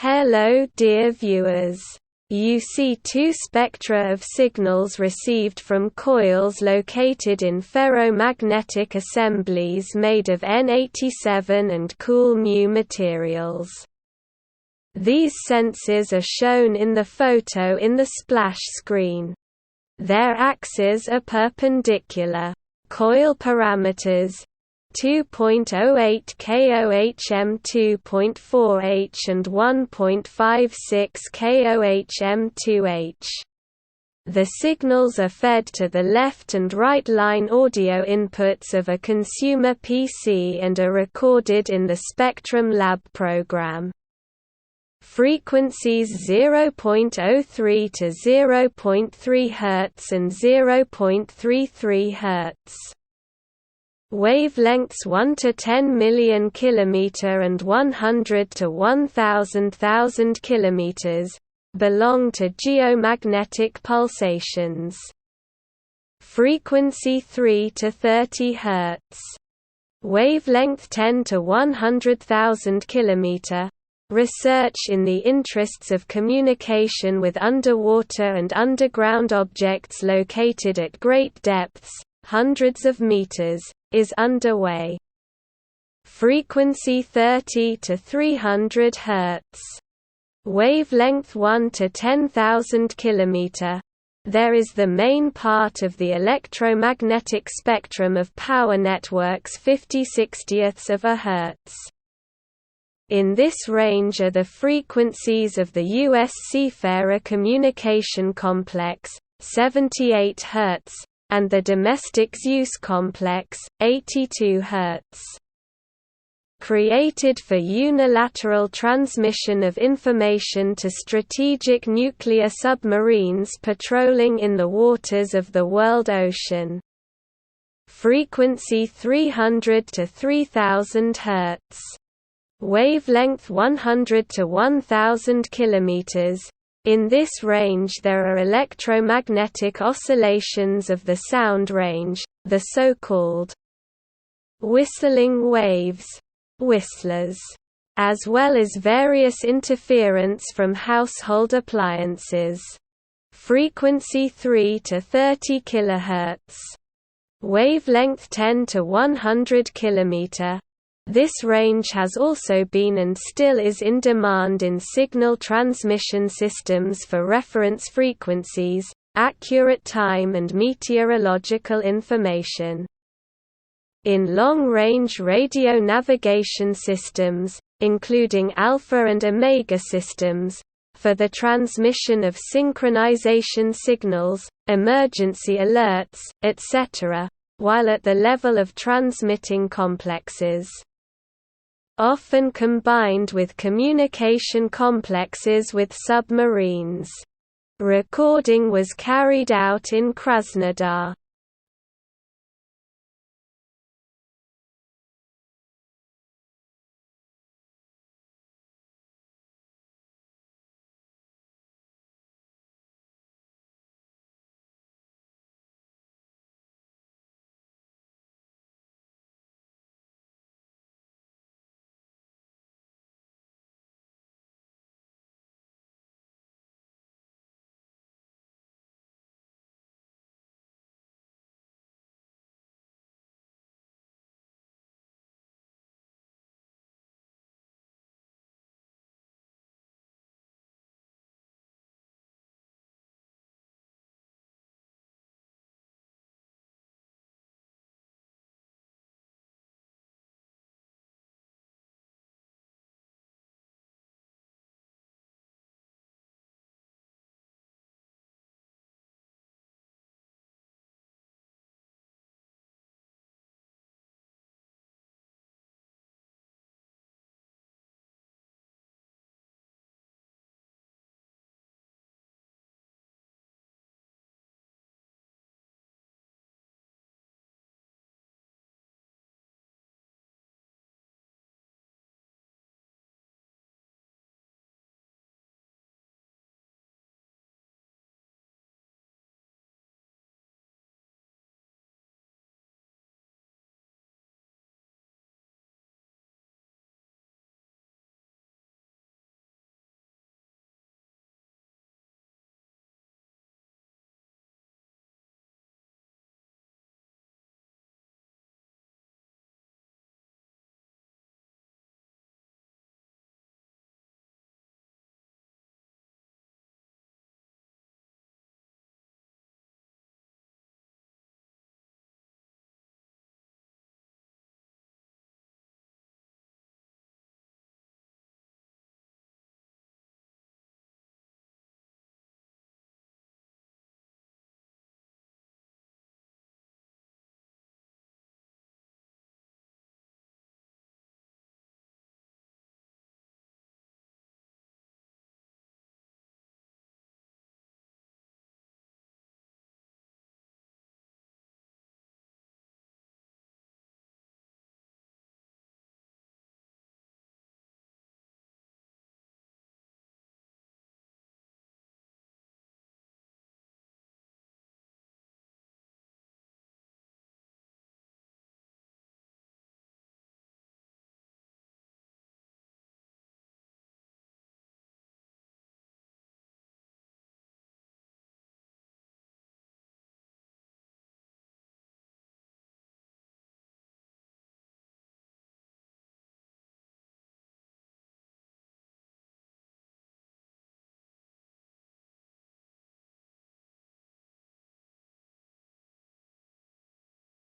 Hello dear viewers. You see two spectra of signals received from coils located in ferromagnetic assemblies made of N87 and kOhm materials. These sensors are shown in the photo in the splash screen. Their axes are perpendicular. Coil parameters 2.08 kOhm 2.4H and 1.56 kOhm 2H. The signals are fed to the left and right line audio inputs of a consumer PC and are recorded in the Spectrum Lab program. Frequencies 0.03 to 0.3 Hz and 0.33 Hz. Wavelengths 1 to 10 million km and 100 to 1,000,000 km belong to geomagnetic pulsations. Frequency 3 to 30 Hz. Wavelength 10 to 100,000 km. Research in the interests of communication with underwater and underground objects located at great depths, hundreds of meters, is underway. Frequency 30 to 300 Hz. Wavelength 1 to 10,000 km. There is the main part of the electromagnetic spectrum of power networks 50/60ths of a Hertz. In this range are the frequencies of the US SeaFarer communication complex, 78 Hz, and the domestic ZEUS complex, 82 Hz. Created for unilateral transmission of information to strategic nuclear submarines patrolling in the waters of the world ocean. Frequency 300 to 3000 Hz. Wavelength 100 to 1000 km. In this range there are electromagnetic oscillations of the sound range, the so-called whistling waves, whistlers, as well as various interference from household appliances. Frequency 3 to 30 kHz. Wavelength 10 to 100 km. This range has also been and still is in demand in signal transmission systems for reference frequencies, accurate time and meteorological information. In long-range radio navigation systems, including alpha and omega systems, for the transmission of synchronization signals, emergency alerts, etc., while at the level of transmitting complexes. Often combined with communication complexes with submarines. Recording was carried out in Krasnodar.